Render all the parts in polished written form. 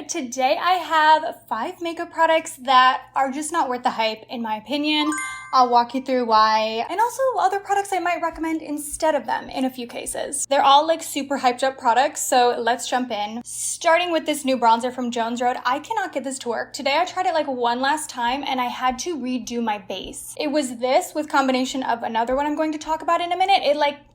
today I have 5 makeup products that are just not worth the hype in my opinion. I'll walk you through why, and also other products I might recommend instead of them in a few cases. They're all like super hyped up products, so let's jump in. Starting with this new bronzer from Jones Road, I cannot get this to work. Today I tried it like one last time and I had to redo my base. It was this with combination of another one I'm going to talk about in a minute.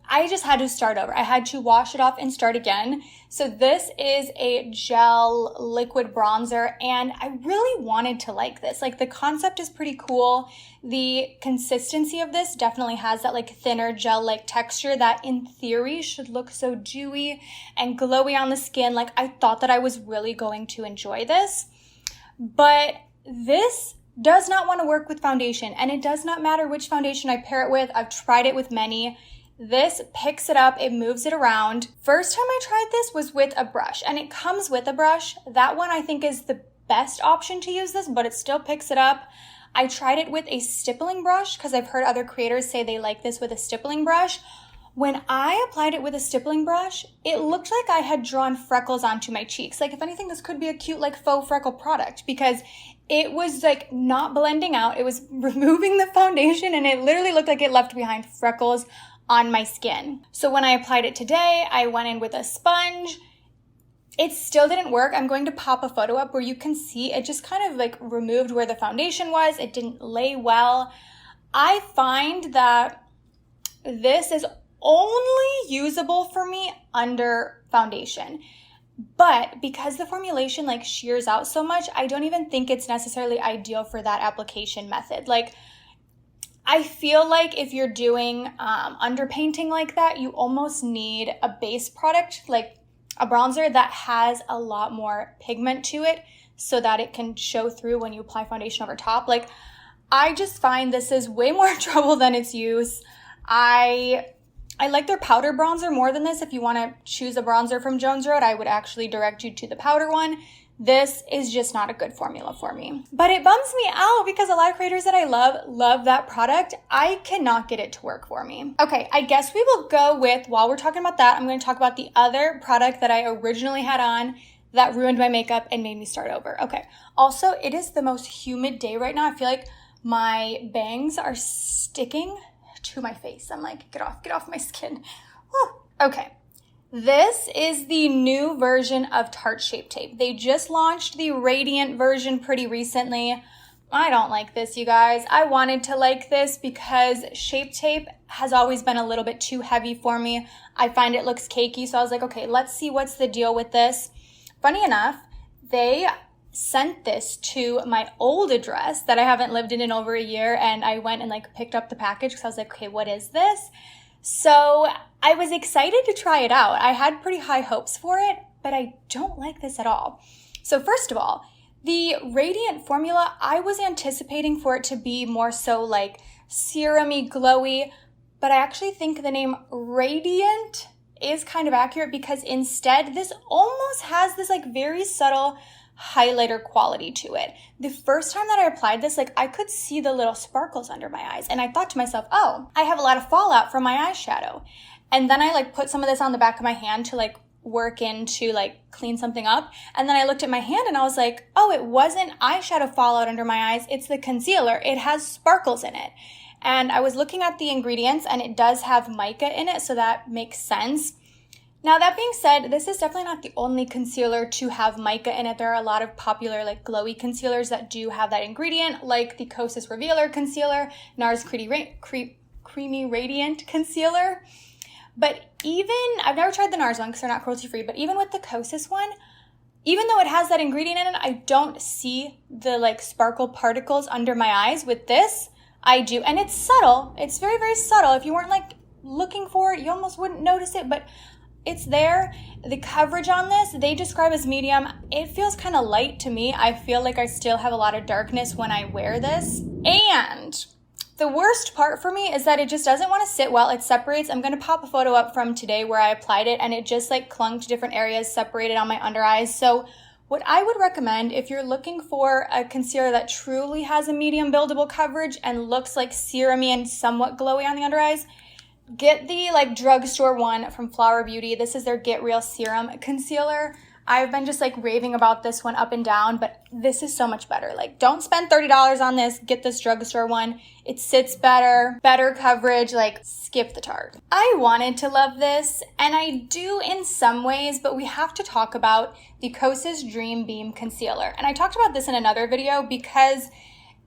I just had to start over. I had to wash it off and start again. So this is a gel liquid bronzer and I really wanted to like this. Like the concept is pretty cool. The consistency of this definitely has that like thinner gel-like texture that in theory should look so dewy and glowy on the skin. Like I thought that I was really going to enjoy this, but this does not want to work with foundation, and it does not matter which foundation I pair it with. I've tried it with many. This picks it up, it moves it around. First time I tried this was with a brush, and it comes with a brush. That one I think is the best option to use this, but it still picks it up. I tried it with a stippling brush because I've heard other creators say they like this with a stippling brush. When I applied it with a stippling brush, it looked like I had drawn freckles onto my cheeks. Like if anything, this could be a cute like faux freckle product because it was like not blending out. It was removing the foundation and it literally looked like it left behind freckles on my skin. So when I applied it today, I went in with a sponge. It still didn't work. I'm going to pop a photo up where you can see it just kind of like removed where the foundation was. It didn't lay well. I find that this is only usable for me under foundation. But because the formulation like shears out so much, I don't even think it's necessarily ideal for that application method. Like I feel like if you're doing underpainting like that, you almost need a base product, like a bronzer that has a lot more pigment to it so that it can show through when you apply foundation over top. Like, I just find this is way more trouble than its use. I like their powder bronzer more than this. If you want to choose a bronzer from Jones Road, I would actually direct you to the powder one. This is just not a good formula for me. But it bums me out because a lot of creators that I love that product. I cannot get it to work for me. Okay, I guess we will go with, while we're talking about that, I'm going to talk about the other product that I originally had on that ruined my makeup and made me start over. Okay, also, it is the most humid day right now. I feel like my bangs are sticking to my face. I'm like, get off my skin. Whew. Okay. This is the new version of Tarte Shape Tape. They just launched the Radiant version pretty recently. I don't like this, you guys. I wanted to like this because Shape Tape has always been a little bit too heavy for me. I find it looks cakey, so I was like, okay, let's see what's the deal with this. Funny enough, they sent this to my old address that I haven't lived in over a year, and I went and like picked up the package because I was like, okay, what is this? So I was excited to try it out. I had pretty high hopes for it, but I don't like this at all. So first of all, the Radiant formula, I was anticipating for it to be more so like serum-y, glowy, but I actually think the name Radiant is kind of accurate because instead this almost has this like very subtle highlighter quality to it. The first time that I applied this, like I could see the little sparkles under my eyes and I thought to myself, oh, I have a lot of fallout from my eyeshadow. And then I like put some of this on the back of my hand to like work in to like clean something up. And then I looked at my hand and I was like, oh, it wasn't eyeshadow fallout under my eyes. It's the concealer. It has sparkles in it. And I was looking at the ingredients and it does have mica in it. So that makes sense. Now, that being said, this is definitely not the only concealer to have mica in it. There are a lot of popular like glowy concealers that do have that ingredient, like the Kosas Revealer Concealer, NARS Creamy Radiant Concealer. But even, I've never tried the NARS one because they're not cruelty-free, but even with the Kosas one, even though it has that ingredient in it, I don't see the like sparkle particles under my eyes. With this, I do. And it's subtle. It's very, very subtle. If you weren't like looking for it, you almost wouldn't notice it, but it's there. The coverage on this, they describe as medium. It feels kind of light to me. I feel like I still have a lot of darkness when I wear this. And the worst part for me is that it just doesn't want to sit well. It separates. I'm going to pop a photo up from today where I applied it and it just like clung to different areas, separated on my under eyes. So what I would recommend if you're looking for a concealer that truly has a medium buildable coverage and looks like serum-y and somewhat glowy on the under eyes, get the like drugstore one from Flower Beauty. This is their Get Real Serum Concealer. I've been just like raving about this one up and down, but this is so much better. Like, don't spend $30 on this. Get this drugstore one. It sits better, better coverage, like skip the Tarte. I wanted to love this, and I do in some ways, but we have to talk about the Kosas Dream Beam Concealer. And I talked about this in another video because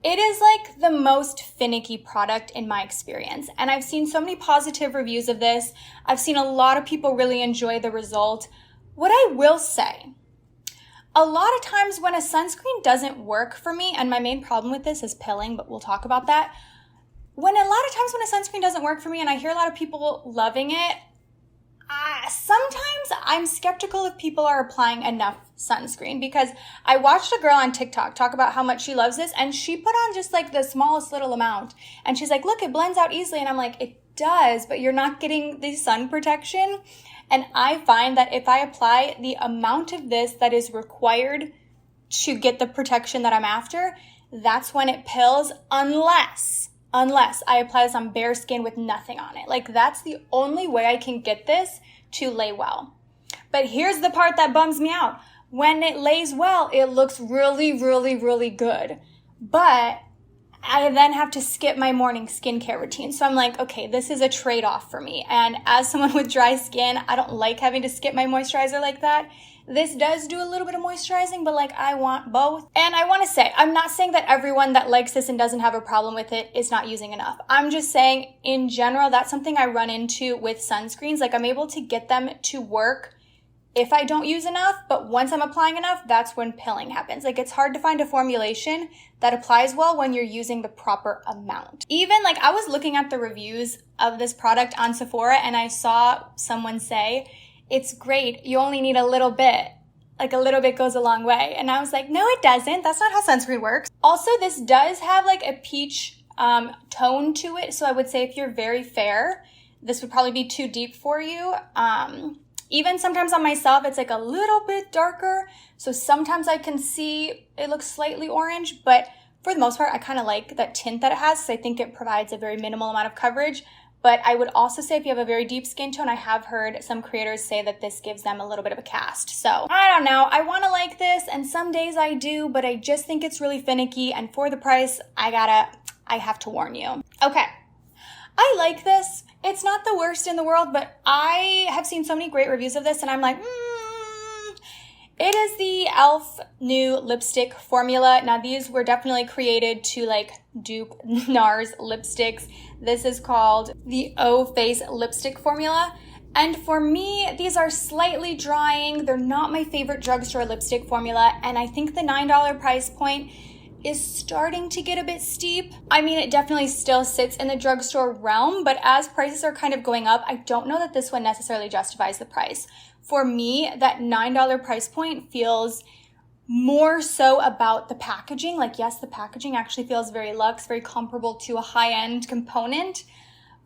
it is like the most finicky product in my experience. And I've seen so many positive reviews of this. I've seen a lot of people really enjoy the result. What I will say, a lot of times when a sunscreen doesn't work for me, and my main problem with this is pilling, but we'll talk about that. A lot of times when a sunscreen doesn't work for me and I hear a lot of people loving it, sometimes I'm skeptical if people are applying enough sunscreen, because I watched a girl on TikTok talk about how much she loves this, and she put on just like the smallest little amount. And she's like, look, it blends out easily. And I'm like, it does, but you're not getting the sun protection. And I find that if I apply the amount of this that is required to get the protection that I'm after, that's when it pills, unless I apply this on bare skin with nothing on it. Like, that's the only way I can get this to lay well. But here's the part that bums me out. When it lays well, it looks really, really, really good. But I then have to skip my morning skincare routine. So I'm like, okay, this is a trade-off for me. And as someone with dry skin, I don't like having to skip my moisturizer like that. This does do a little bit of moisturizing, but like, I want both. And I want to say, I'm not saying that everyone that likes this and doesn't have a problem with it is not using enough. I'm just saying, in general, that's something I run into with sunscreens. Like, I'm able to get them to work if I don't use enough, but once I'm applying enough, that's when pilling happens. Like, it's hard to find a formulation that applies well when you're using the proper amount. Even like, I was looking at the reviews of this product on Sephora and I saw someone say, it's great, you only need a little bit. Like, a little bit goes a long way. And I was like, no, it doesn't. That's not how sunscreen works. Also, this does have like a peach tone to it. So I would say if you're very fair, this would probably be too deep for you. Even sometimes on myself, it's like a little bit darker. So sometimes I can see it looks slightly orange, but for the most part, I kind of like that tint that it has, because I think it provides a very minimal amount of coverage. But I would also say if you have a very deep skin tone, I have heard some creators say that this gives them a little bit of a cast. So I don't know, I want to like this, and some days I do, but I just think it's really finicky. And for the price, I have to warn you. Okay, I like this. It's not the worst in the world, but I have seen so many great reviews of this, and I'm like, It is the e.l.f. new lipstick formula. Now, these were definitely created to like dupe NARS lipsticks. This is called the O Face lipstick formula. And for me, these are slightly drying. They're not my favorite drugstore lipstick formula. And I think the $9 price point is starting to get a bit steep. I mean, it definitely still sits in the drugstore realm, but as prices are kind of going up, I don't know that this one necessarily justifies the price. For me, that $9 price point feels more so about the packaging. Like, yes, the packaging actually feels very luxe, very comparable to a high-end component.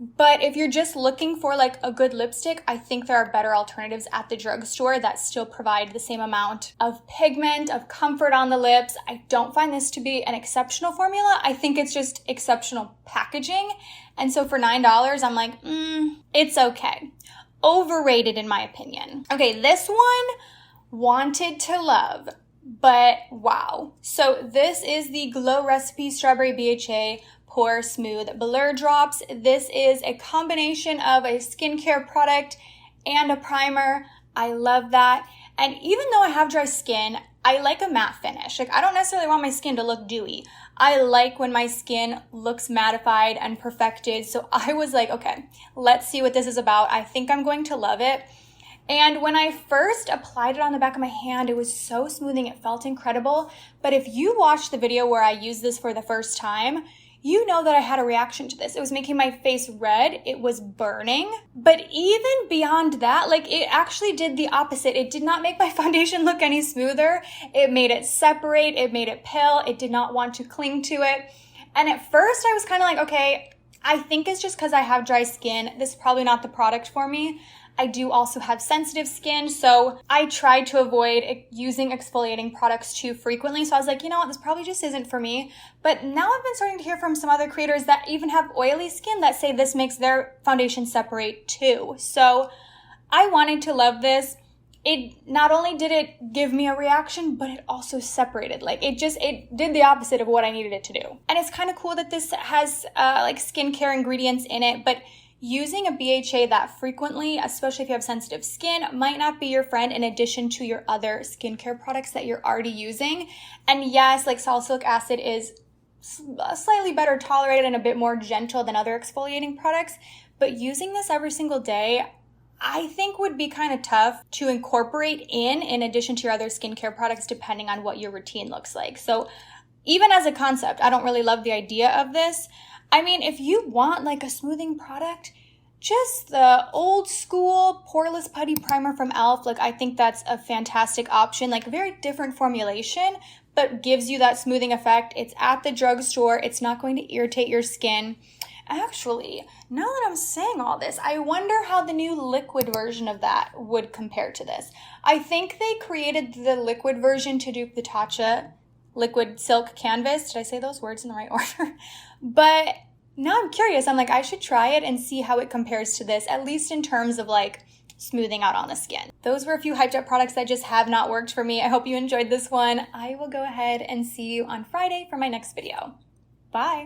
But if you're just looking for like a good lipstick, I think there are better alternatives at the drugstore that still provide the same amount of pigment, of comfort on the lips. I don't find this to be an exceptional formula. I think it's just exceptional packaging. And so for $9, I'm like, it's okay. Overrated in my opinion. Okay, this one, wanted to love, but wow. So this is the Glow Recipe Strawberry BHA Pore Smooth Blur Drops. This is a combination of a skincare product and a primer. I love that. And even though I have dry skin, I like a matte finish. Like, I don't necessarily want my skin to look dewy. I like when my skin looks mattified and perfected. So I was like, okay, let's see what this is about. I think I'm going to love it. And when I first applied it on the back of my hand, it was so smoothing. It felt incredible. But if you watched the video where I used this for the first time, you know that I had a reaction to this. It was making my face red. It was burning. But even beyond that, like, it actually did the opposite. It did not make my foundation look any smoother. It made it separate. It made it pill. It did not want to cling to it. And at first I was kind of like, okay, I think it's just because I have dry skin. This is probably not the product for me. I do also have sensitive skin, so I tried to avoid using exfoliating products too frequently. So I was like, you know what, this probably just isn't for me. But now I've been starting to hear from some other creators that even have oily skin that say this makes their foundation separate too. So I wanted to love this. it not only did it give me a reaction, but it also separated. Like it did the opposite of what I needed it to do. And it's kind of cool that this has like skincare ingredients in it, but using a BHA that frequently, especially if you have sensitive skin, might not be your friend in addition to your other skincare products that you're already using. And yes, like salicylic acid is slightly better tolerated and a bit more gentle than other exfoliating products, but using this every single day, I think would be kind of tough to incorporate in addition to your other skincare products, depending on what your routine looks like. So even as a concept, I don't really love the idea of this. I mean, if you want like a smoothing product, just the old school poreless putty primer from e.l.f., like I think that's a fantastic option, like a very different formulation, but gives you that smoothing effect. It's at the drugstore. It's not going to irritate your skin. Actually, now that I'm saying all this, I wonder how the new liquid version of that would compare to this. I think they created the liquid version to dupe the Tatcha liquid silk canvas. Did I say those words in the right order? But now I'm curious. I'm like, I should try it and see how it compares to this, at least in terms of like smoothing out on the skin. Those were a few hyped up products that just have not worked for me. I hope you enjoyed this one. I will go ahead and see you on Friday for my next video. Bye.